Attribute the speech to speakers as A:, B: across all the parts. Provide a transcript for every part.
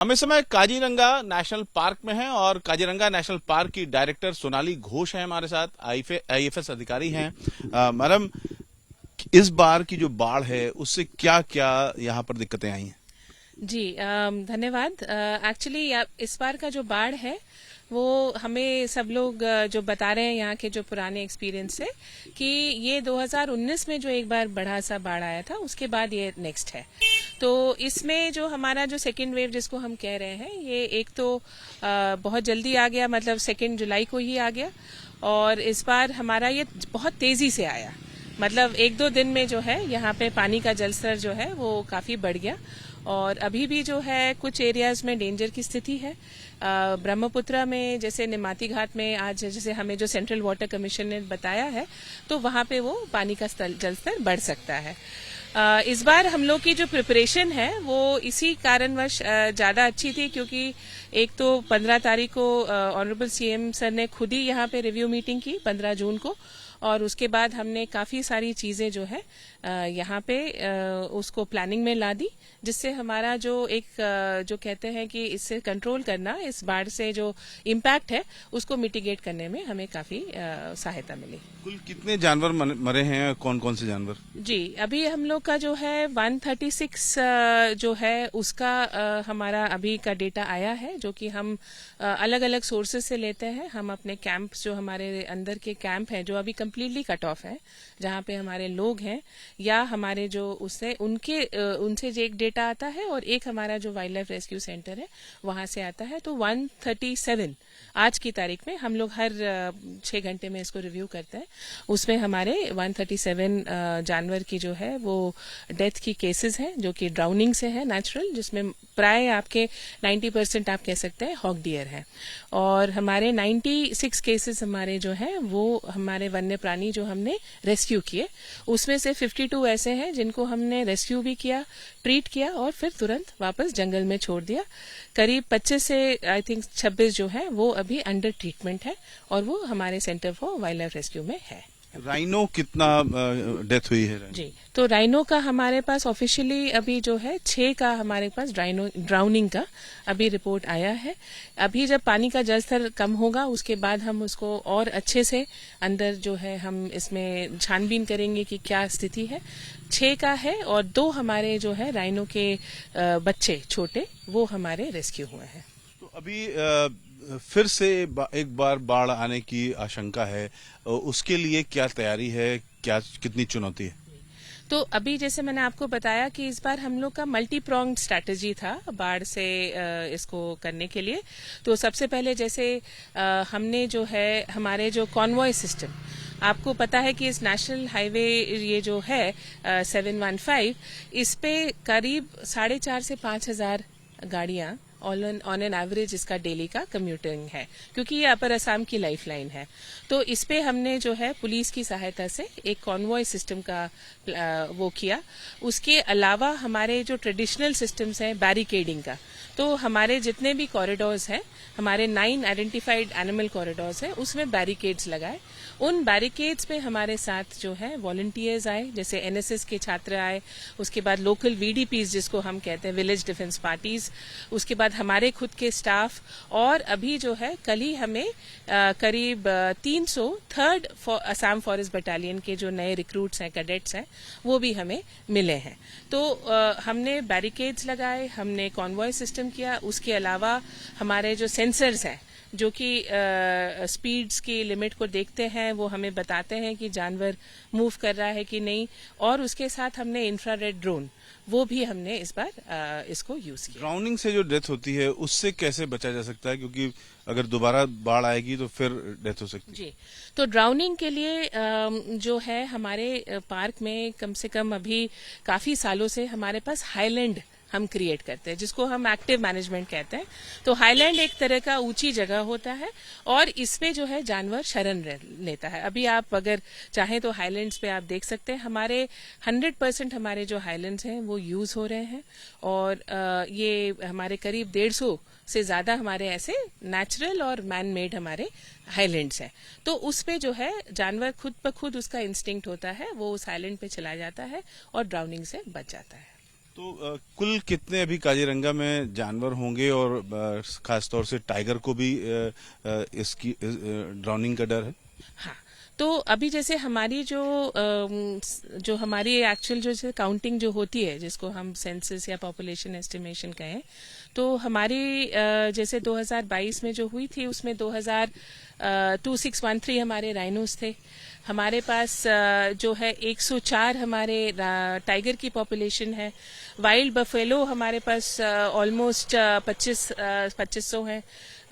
A: हम इस समय काजीरंगा नेशनल पार्क में हैं और काजीरंगा नेशनल पार्क की डायरेक्टर सोनाली घोष हैं हमारे साथ, आईएफएस अधिकारी हैं। मैडम, इस बार की जो बाढ़ है उससे क्या क्या यहाँ पर दिक्कतें आई हैं?
B: जी धन्यवाद। एक्चुअली इस बार का जो बाढ़ है वो हमें सब लोग जो बता रहे हैं यहाँ के जो पुराने एक्सपीरियंस से कि ये 2019 में जो एक बार बड़ा सा बाढ़ आया था उसके बाद ये नेक्स्ट है। तो इसमें जो हमारा जो सेकेंड वेव जिसको हम कह रहे हैं ये एक तो बहुत जल्दी आ गया, मतलब 2 जुलाई को ही आ गया। और इस बार हमारा ये बहुत तेजी से आया, मतलब 1-2 दिन में जो है यहाँ पे पानी का जलस्तर जो है वो काफी बढ़ गया। और अभी भी जो है कुछ एरियाज में डेंजर की स्थिति है। ब्रह्मपुत्रा में जैसे निमाती घाट में आज जैसे हमें जो सेंट्रल वाटर कमीशन ने बताया है तो वहां पे वो पानी का जलस्तर बढ़ सकता है। इस बार हम लोग की जो प्रिपरेशन है वो इसी कारणवश ज्यादा अच्छी थी, क्योंकि एक तो 15 तारीख को ऑनरेबल सीएम सर ने खुद ही यहाँ पे रिव्यू मीटिंग की 15 जून को, और उसके बाद हमने काफी सारी चीजें जो है यहाँ पे उसको प्लानिंग में ला दी, जिससे हमारा जो एक जो कहते हैं कि इससे कंट्रोल करना, इस बाढ़ से जो इम्पैक्ट है उसको मिटिगेट करने में हमें काफी सहायता मिली।
A: कुल कितने जानवर मरे हैं, कौन कौन से जानवर?
B: जी, अभी हम लोग का जो है 136 जो है उसका हमारा अभी का डेटा आया है, जो कि हम अलग अलग सोर्सेज से लेते हैं। हम अपने कैंप जो हमारे अंदर के कैंप हैं जो अभी कम्प्लीटली कट ऑफ है, जहाँ पे हमारे लोग हैं, या हमारे जो उससे उनसे जो एक डेटा आता है और एक हमारा जो वाइल्ड लाइफ रेस्क्यू सेंटर है वहां से आता है। तो 137 आज की तारीख में हम लोग हर 6 घंटे में इसको रिव्यू करते हैं। उसमें हमारे 137 जानवर की जो है वो डेथ की केसेस हैं, जो कि ड्राउनिंग से है नेचुरल, जिसमें प्राय आपके 90% आप कह सकते हैं हॉक डियर है। और हमारे 96 केसेस हमारे जो हैं वो हमारे वन्य प्राणी जो हमने रेस्क्यू किए, उसमें से 52 ऐसे हैं जिनको हमने रेस्क्यू भी किया, ट्रीट किया और फिर तुरंत वापस जंगल में छोड़ दिया। करीब 25 से आई थिंक 26 जो है वो अभी अंडर ट्रीटमेंट है और वो हमारे centre for wild life rescue में है।
A: राइनो कितना डेथ हुई है?
B: जी, तो राइनो का हमारे पास ऑफिशियली अभी जो है 6 का हमारे पास ड्राउनिंग का अभी रिपोर्ट आया है। अभी जब पानी का जलस्तर कम होगा उसके बाद हम उसको और अच्छे से अंदर जो है हम इसमें छानबीन करेंगे कि क्या स्थिति है। 6 का है और 2 हमारे जो है राइनो के बच्चे छोटे वो हमारे रेस्क्यू हुए हैं।
A: तो अभी फिर से एक बार बाढ़ आने की आशंका है, उसके लिए क्या तैयारी है, क्या कितनी चुनौती है?
B: तो अभी जैसे मैंने आपको बताया कि इस बार हम लोग का मल्टी प्रोंग्ड स्ट्रैटेजी था बाढ़ से इसको करने के लिए। तो सबसे पहले जैसे हमने जो है हमारे जो कॉन्वॉय सिस्टम, आपको पता है कि इस नेशनल हाईवे ये जो है 715, इस पे करीब 4,500 से 5,000 गाड़ियां ऑन एन एवरेज इसका डेली का कम्यूटिंग है, क्योंकि ये अपर असम की लाइफलाइन है। तो इस पे हमने जो है पुलिस की सहायता से एक कॉन्वॉय सिस्टम का वो किया। उसके अलावा हमारे जो ट्रेडिशनल सिस्टम्स हैं बैरिकेडिंग का, तो हमारे जितने भी कॉरिडोर्स हैं, हमारे 9 आइडेंटिफाइड एनिमल कॉरिडोर्स हैं, उसमें बैरिकेड्स लगाए। उन बैरिकेड्स पे हमारे साथ जो है वॉलंटियर्स आए, जैसे एनएसएस के छात्र आए, उसके बाद लोकल वीडीपीज जिसको हम कहते हैं विलेज डिफेंस पार्टीज, उसके बाद हमारे खुद के स्टाफ, और अभी जो है कल ही हमें करीब 300 थर्ड असम फॉरेस्ट बटालियन के जो नए रिक्रूट्स हैं, कैडेट्स हैं, वो भी हमें मिले हैं। तो हमने बैरिकेड्स लगाए, हमने कॉन्वॉय सिस्टम किया। उसके अलावा हमारे जो सेंसर्स हैं जो कि स्पीड्स की लिमिट को देखते हैं, वो हमें बताते हैं कि जानवर मूव कर रहा है कि नहीं। और उसके साथ हमने इंफ्रारेड ड्रोन वो भी हमने इस बार इसको यूज किया।
A: ड्राउनिंग से जो डेथ होती है उससे कैसे बचा जा सकता है, क्योंकि अगर दोबारा बाढ़ आएगी तो फिर डेथ हो सकती है?
B: जी, तो ड्राउनिंग के लिए जो है हमारे पार्क में कम से कम अभी काफी सालों से हमारे पास हाईलैंड हम क्रिएट करते हैं, जिसको हम एक्टिव मैनेजमेंट कहते हैं। तो हाईलैंड एक तरह का ऊंची जगह होता है और इसमें जो है जानवर शरण लेता है। अभी आप अगर चाहें तो हाईलैंड्स पे आप देख सकते हैं, हमारे 100% हमारे जो हाईलैंड्स हैं वो यूज हो रहे हैं। और ये हमारे करीब 150 से ज्यादा हमारे ऐसे नेचुरल और मैन मेड हमारे हाईलैंड्स हैं। तो उस पे जो है जानवर खुद ब खुद उसका इंस्टिंक्ट होता है, वो उस हाईलैंड पे चला जाता है और ड्राउनिंग से बच जाता है।
A: तो कुल कितने अभी काजीरंगा में जानवर होंगे और खासतौर से टाइगर को भी इसकी ड्राउनिंग का डर है?
B: हाँ, तो अभी जैसे हमारी जो हमारी एक्चुअल जो काउंटिंग जो होती है, जिसको हम सेंसस या पॉपुलेशन एस्टिमेशन कहें, तो हमारी जैसे 2022 में जो हुई थी उसमें 2613 हमारे राइनोस थे। हमारे पास जो है 104 हमारे टाइगर की पॉपुलेशन है। वाइल्ड बफेलो हमारे पास ऑलमोस्ट 2500 हैं।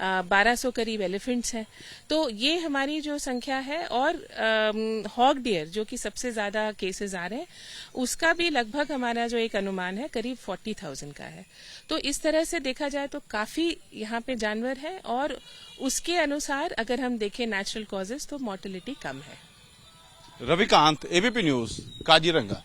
B: 1200 करीब एलिफेंट्स हैं। तो ये हमारी जो संख्या है, और हॉग डियर जो कि सबसे ज्यादा केसेस आ रहे हैं, उसका भी लगभग हमारा जो एक अनुमान है करीब 40,000 का है। तो इस तरह से देखा जाए तो काफी यहाँ पे जानवर है, और उसके अनुसार अगर हम देखें नेचुरल कॉजेस तो मोर्टेलिटी कम है।
A: Ravikant, ABP news, Kaziranga.